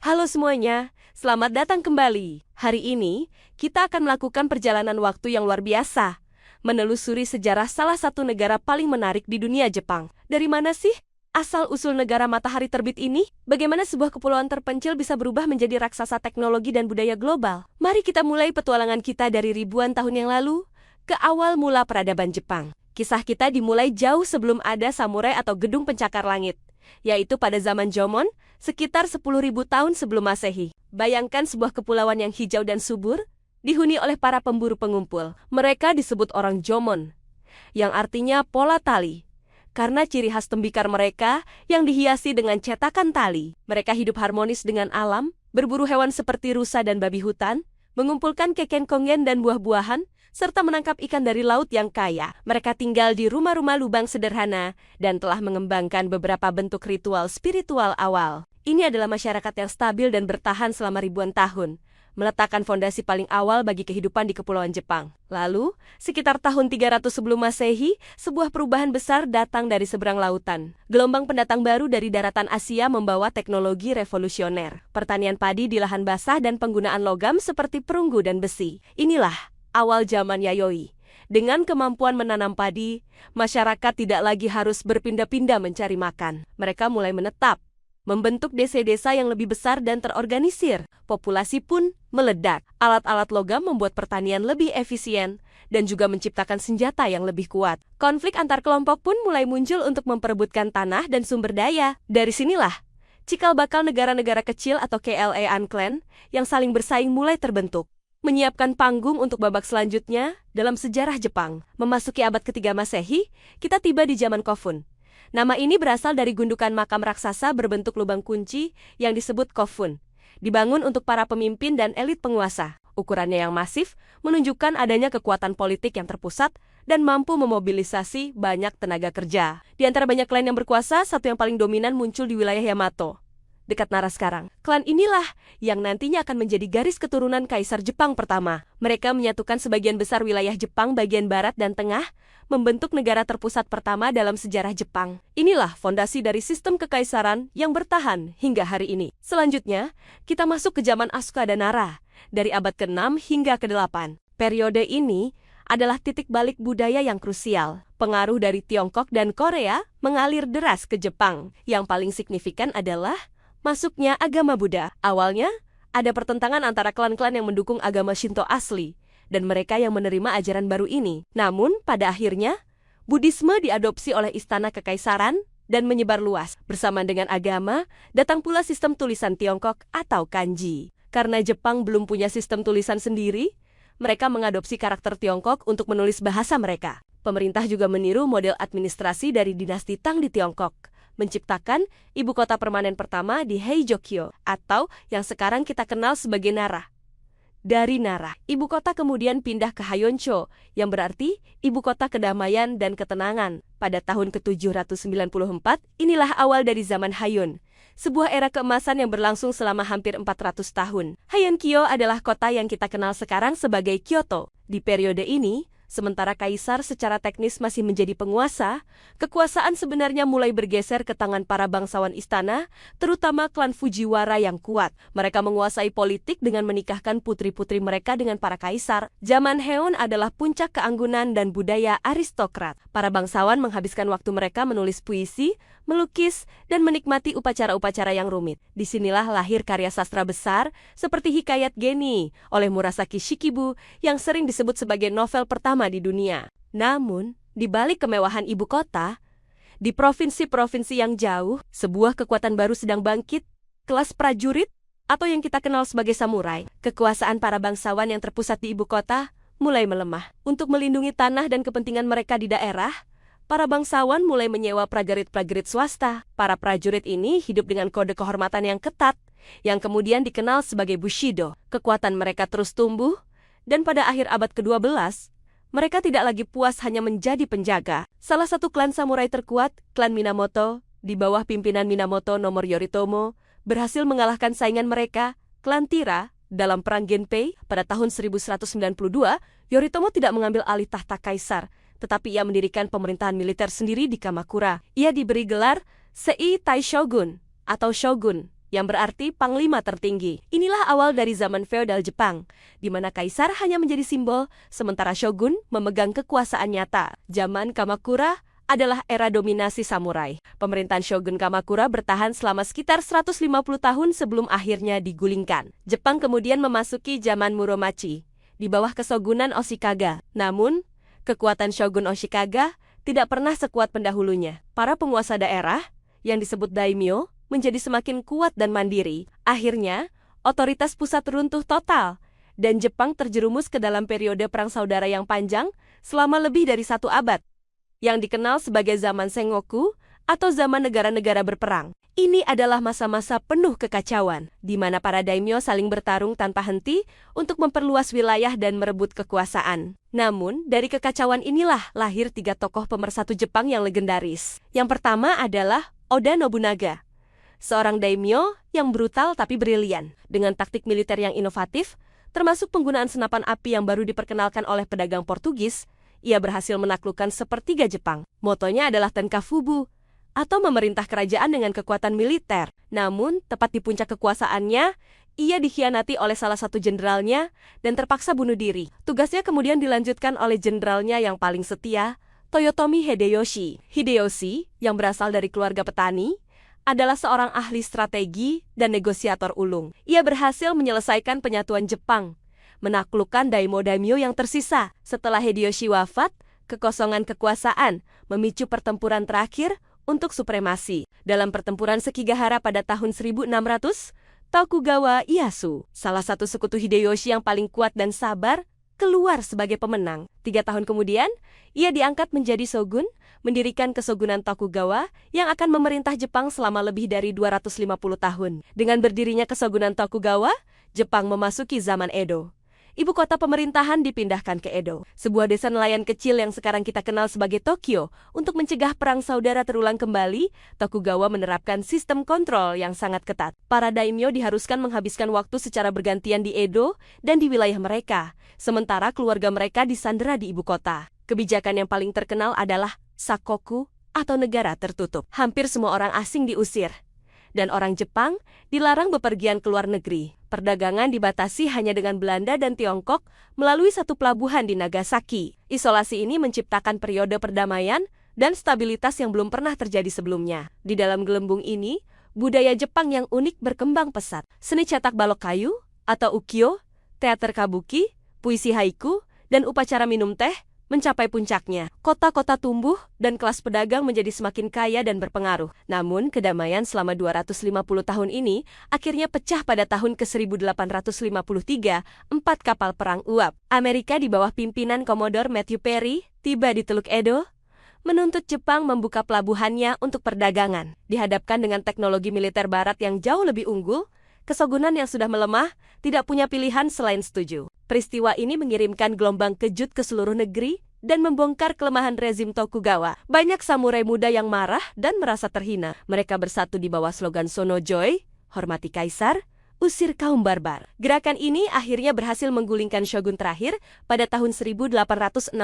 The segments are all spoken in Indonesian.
Halo semuanya, selamat datang kembali. Hari ini, kita akan melakukan perjalanan waktu yang luar biasa, menelusuri sejarah salah satu negara paling menarik di dunia, Jepang. Dari mana sih asal-usul negara matahari terbit ini? Bagaimana sebuah kepulauan terpencil bisa berubah menjadi raksasa teknologi dan budaya global? Mari kita mulai petualangan kita dari ribuan tahun yang lalu, ke awal mula peradaban Jepang. Kisah kita dimulai jauh sebelum ada samurai atau gedung pencakar langit, yaitu pada zaman Jomon, sekitar 10.000 tahun sebelum Masehi. Bayangkan sebuah kepulauan yang hijau dan subur, dihuni oleh para pemburu pengumpul. Mereka disebut orang Jomon, yang artinya pola tali, karena ciri khas tembikar mereka yang dihiasi dengan cetakan tali. Mereka hidup harmonis dengan alam, berburu hewan seperti rusa dan babi hutan, mengumpulkan keken kongen dan buah-buahan, serta menangkap ikan dari laut yang kaya. Mereka tinggal di rumah-rumah lubang sederhana dan telah mengembangkan beberapa bentuk ritual spiritual awal. Ini adalah masyarakat yang stabil dan bertahan selama ribuan tahun, meletakkan fondasi paling awal bagi kehidupan di Kepulauan Jepang. Lalu, sekitar tahun 300 sebelum Masehi, sebuah perubahan besar datang dari seberang lautan. Gelombang pendatang baru dari daratan Asia membawa teknologi revolusioner, pertanian padi di lahan basah dan penggunaan logam seperti perunggu dan besi. Inilah awal zaman Yayoi. Dengan kemampuan menanam padi, masyarakat tidak lagi harus berpindah-pindah mencari makan. Mereka mulai menetap, membentuk desa-desa yang lebih besar dan terorganisir. Populasi pun meledak. Alat-alat logam membuat pertanian lebih efisien dan juga menciptakan senjata yang lebih kuat. Konflik antar kelompok pun mulai muncul untuk memperebutkan tanah dan sumber daya. Dari sinilah cikal bakal negara-negara kecil atau Clan clan yang saling bersaing mulai terbentuk, menyiapkan panggung untuk babak selanjutnya dalam sejarah Jepang. Memasuki abad ketiga Masehi, kita tiba di zaman Kofun. Nama ini berasal dari gundukan makam raksasa berbentuk lubang kunci yang disebut Kofun, dibangun untuk para pemimpin dan elit penguasa. Ukurannya yang masif menunjukkan adanya kekuatan politik yang terpusat dan mampu memobilisasi banyak tenaga kerja. Di antara banyak klan yang berkuasa, satu yang paling dominan muncul di wilayah Yamato, dekat Nara sekarang. Klan inilah yang nantinya akan menjadi garis keturunan Kaisar Jepang pertama. Mereka menyatukan sebagian besar wilayah Jepang bagian barat dan tengah, membentuk negara terpusat pertama dalam sejarah Jepang. Inilah fondasi dari sistem kekaisaran yang bertahan hingga hari ini. Selanjutnya, kita masuk ke zaman Asuka dan Nara, dari abad ke-6 hingga ke-8. Periode ini adalah titik balik budaya yang krusial. Pengaruh dari Tiongkok dan Korea mengalir deras ke Jepang. Yang paling signifikan adalah masuknya agama Buddha. Awalnya, ada pertentangan antara klan-klan yang mendukung agama Shinto asli dan mereka yang menerima ajaran baru ini. Namun, pada akhirnya, Buddhisme diadopsi oleh istana kekaisaran dan menyebar luas. Bersamaan dengan agama, datang pula sistem tulisan Tiongkok atau kanji. Karena Jepang belum punya sistem tulisan sendiri, mereka mengadopsi karakter Tiongkok untuk menulis bahasa mereka. Pemerintah juga meniru model administrasi dari dinasti Tang di Tiongkok, menciptakan ibu kota permanen pertama di Heijō-kyo, atau yang sekarang kita kenal sebagai Nara. Dari Nara, ibu kota kemudian pindah ke Hayonsho, yang berarti ibu kota kedamaian dan ketenangan. Pada tahun ke-794, inilah awal dari zaman Heian, sebuah era keemasan yang berlangsung selama hampir 400 tahun. Heian-kyo adalah kota yang kita kenal sekarang sebagai Kyoto. Di periode ini, sementara kaisar secara teknis masih menjadi penguasa, kekuasaan sebenarnya mulai bergeser ke tangan para bangsawan istana, terutama klan Fujiwara yang kuat. Mereka menguasai politik dengan menikahkan putri-putri mereka dengan para kaisar. Zaman Heian adalah puncak keanggunan dan budaya aristokrat. Para bangsawan menghabiskan waktu mereka menulis puisi, melukis, dan menikmati upacara-upacara yang rumit. Disinilah lahir karya sastra besar seperti Hikayat Geni oleh Murasaki Shikibu yang sering disebut sebagai novel pertama di dunia. Namun, di balik kemewahan ibu kota, di provinsi-provinsi yang jauh, sebuah kekuatan baru sedang bangkit, kelas prajurit, atau yang kita kenal sebagai samurai. Kekuasaan para bangsawan yang terpusat di ibu kota mulai melemah. Untuk melindungi tanah dan kepentingan mereka di daerah, para bangsawan mulai menyewa prajurit-prajurit swasta. Para prajurit ini hidup dengan kode kehormatan yang ketat, yang kemudian dikenal sebagai Bushido. Kekuatan mereka terus tumbuh, dan pada akhir abad ke-12, mereka tidak lagi puas hanya menjadi penjaga. Salah satu klan samurai terkuat, klan Minamoto, di bawah pimpinan Minamoto nomor Yoritomo, berhasil mengalahkan saingan mereka, klan Tira, dalam perang Genpei pada tahun 1192. Yoritomo tidak mengambil alih tahta kaisar, tetapi ia mendirikan pemerintahan militer sendiri di Kamakura. Ia diberi gelar Sei Tai Shogun atau Shogun yang berarti panglima tertinggi. Inilah awal dari zaman feodal Jepang, di mana kaisar hanya menjadi simbol, sementara shogun memegang kekuasaan nyata. Zaman Kamakura adalah era dominasi samurai. Pemerintahan Shogun Kamakura bertahan selama sekitar 150 tahun sebelum akhirnya digulingkan. Jepang kemudian memasuki zaman Muromachi, di bawah kesogunan Ashikaga. Namun, kekuatan Shogun Ashikaga tidak pernah sekuat pendahulunya. Para penguasa daerah, yang disebut daimyo, menjadi semakin kuat dan mandiri. Akhirnya, otoritas pusat runtuh total, dan Jepang terjerumus ke dalam periode perang saudara yang panjang selama lebih dari 1 abad, yang dikenal sebagai zaman Sengoku atau zaman negara-negara berperang. Ini adalah masa-masa penuh kekacauan, di mana para daimyo saling bertarung tanpa henti untuk memperluas wilayah dan merebut kekuasaan. Namun, dari kekacauan inilah lahir 3 tokoh pemersatu Jepang yang legendaris. Yang pertama adalah Oda Nobunaga, seorang daimyo yang brutal tapi brilian. Dengan taktik militer yang inovatif, termasuk penggunaan senapan api yang baru diperkenalkan oleh pedagang Portugis, ia berhasil menaklukkan sepertiga Jepang. Motonya adalah Tenkafubu, atau memerintah kerajaan dengan kekuatan militer. Namun, tepat di puncak kekuasaannya, ia dikhianati oleh salah satu jenderalnya dan terpaksa bunuh diri. Tugasnya kemudian dilanjutkan oleh jenderalnya yang paling setia, Toyotomi Hideyoshi. Hideyoshi, yang berasal dari keluarga petani, adalah seorang ahli strategi dan negosiator ulung. Ia berhasil menyelesaikan penyatuan Jepang, menaklukkan daimyo-daimyo yang tersisa. Setelah Hideyoshi wafat, kekosongan kekuasaan memicu pertempuran terakhir untuk supremasi. Dalam pertempuran Sekigahara pada tahun 1600, Tokugawa Ieyasu, salah satu sekutu Hideyoshi yang paling kuat dan sabar, keluar sebagai pemenang. 3 tahun kemudian, ia diangkat menjadi shogun, mendirikan kesogunan Tokugawa yang akan memerintah Jepang selama lebih dari 250 tahun. Dengan berdirinya kesogunan Tokugawa, Jepang memasuki zaman Edo. Ibu kota pemerintahan dipindahkan ke Edo, sebuah desa nelayan kecil yang sekarang kita kenal sebagai Tokyo. Untuk mencegah perang saudara terulang kembali, Tokugawa menerapkan sistem kontrol yang sangat ketat. Para daimyo diharuskan menghabiskan waktu secara bergantian di Edo dan di wilayah mereka, sementara keluarga mereka disandera di ibu kota. Kebijakan yang paling terkenal adalah Sakoku atau negara tertutup. Hampir semua orang asing diusir, dan orang Jepang dilarang bepergian ke luar negeri. Perdagangan dibatasi hanya dengan Belanda dan Tiongkok melalui satu pelabuhan di Nagasaki. Isolasi ini menciptakan periode perdamaian dan stabilitas yang belum pernah terjadi sebelumnya. Di dalam gelembung ini, budaya Jepang yang unik berkembang pesat. Seni cetak balok kayu atau ukiyo, teater kabuki, puisi haiku, dan upacara minum teh mencapai puncaknya. Kota-kota tumbuh dan kelas pedagang menjadi semakin kaya dan berpengaruh. Namun, kedamaian selama 250 tahun ini akhirnya pecah pada tahun ke-1853, 4 kapal perang uap Amerika di bawah pimpinan Commodore Matthew Perry tiba di Teluk Edo, menuntut Jepang membuka pelabuhannya untuk perdagangan. Dihadapkan dengan teknologi militer barat yang jauh lebih unggul, kesogunan yang sudah melemah tidak punya pilihan selain setuju. Peristiwa ini mengirimkan gelombang kejut ke seluruh negeri dan membongkar kelemahan rezim Tokugawa. Banyak samurai muda yang marah dan merasa terhina. Mereka bersatu di bawah slogan Sono Joy, hormati kaisar, usir kaum barbar. Gerakan ini akhirnya berhasil menggulingkan shogun terakhir pada tahun 1868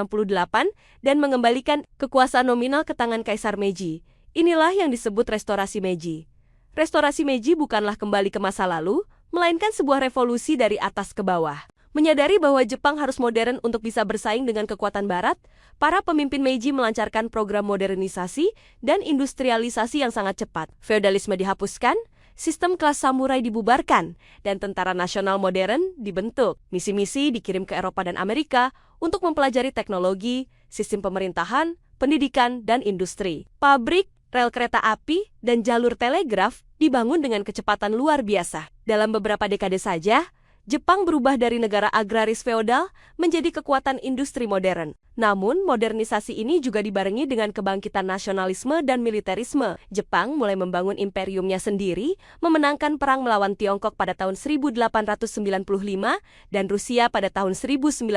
dan mengembalikan kekuasaan nominal ke tangan Kaisar Meiji. Inilah yang disebut restorasi Meiji. Restorasi Meiji bukanlah kembali ke masa lalu, melainkan sebuah revolusi dari atas ke bawah. Menyadari bahwa Jepang harus modern untuk bisa bersaing dengan kekuatan barat, para pemimpin Meiji melancarkan program modernisasi dan industrialisasi yang sangat cepat. Feodalisme dihapuskan, sistem kelas samurai dibubarkan, dan tentara nasional modern dibentuk. Misi-misi dikirim ke Eropa dan Amerika untuk mempelajari teknologi, sistem pemerintahan, pendidikan, dan industri. Pabrik, rel kereta api, dan jalur telegraf dibangun dengan kecepatan luar biasa. Dalam beberapa dekade saja, Jepang berubah dari negara agraris feodal menjadi kekuatan industri modern. Namun, modernisasi ini juga dibarengi dengan kebangkitan nasionalisme dan militerisme. Jepang mulai membangun imperiumnya sendiri, memenangkan perang melawan Tiongkok pada tahun 1895 dan Rusia pada tahun 1905.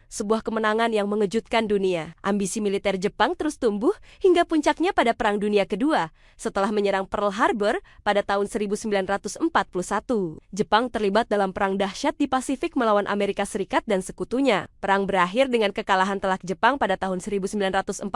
Sebuah kemenangan yang mengejutkan dunia. Ambisi militer Jepang terus tumbuh hingga puncaknya pada Perang Dunia Kedua, setelah menyerang Pearl Harbor pada tahun 1941. Jepang terlibat dalam perang dahsyat di Pasifik melawan Amerika Serikat dan sekutunya. Perang berakhir dengan kekalahan telak Jepang pada tahun 1945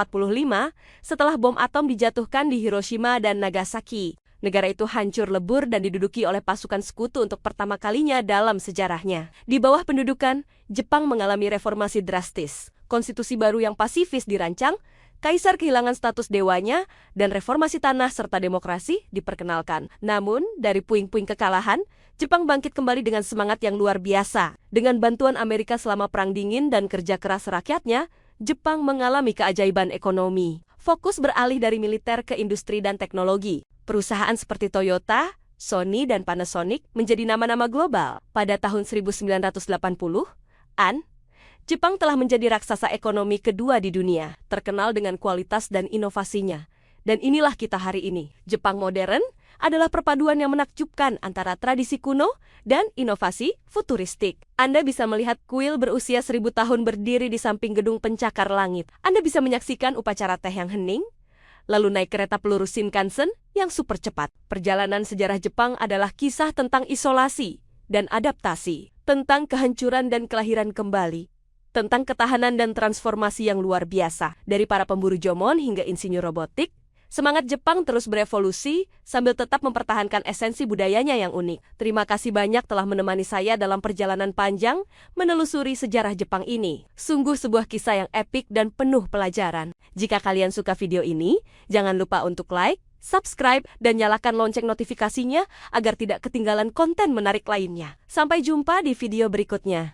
setelah bom atom dijatuhkan di Hiroshima dan Nagasaki. Negara itu hancur lebur dan diduduki oleh pasukan sekutu untuk pertama kalinya dalam sejarahnya. Di bawah pendudukan, Jepang mengalami reformasi drastis. Konstitusi baru yang pasifis dirancang, kaisar kehilangan status dewanya, dan reformasi tanah serta demokrasi diperkenalkan. Namun, dari puing-puing kekalahan, Jepang bangkit kembali dengan semangat yang luar biasa. Dengan bantuan Amerika selama Perang Dingin dan kerja keras rakyatnya, Jepang mengalami keajaiban ekonomi. Fokus beralih dari militer ke industri dan teknologi. Perusahaan seperti Toyota, Sony, dan Panasonic menjadi nama-nama global. Pada tahun 1980-an, Jepang telah menjadi raksasa ekonomi kedua di dunia, terkenal dengan kualitas dan inovasinya. Dan inilah kita hari ini. Jepang modern adalah perpaduan yang menakjubkan antara tradisi kuno dan inovasi futuristik. Anda bisa melihat kuil berusia 1000 tahun berdiri di samping gedung pencakar langit. Anda bisa menyaksikan upacara teh yang hening, lalu naik kereta peluru Shinkansen yang super cepat. Perjalanan sejarah Jepang adalah kisah tentang isolasi dan adaptasi, tentang kehancuran dan kelahiran kembali, tentang ketahanan dan transformasi yang luar biasa. Dari para pemburu Jomon hingga insinyur robotik, semangat Jepang terus berevolusi sambil tetap mempertahankan esensi budayanya yang unik. Terima kasih banyak telah menemani saya dalam perjalanan panjang menelusuri sejarah Jepang ini. Sungguh sebuah kisah yang epik dan penuh pelajaran. Jika kalian suka video ini, jangan lupa untuk like, subscribe, dan nyalakan lonceng notifikasinya agar tidak ketinggalan konten menarik lainnya. Sampai jumpa di video berikutnya.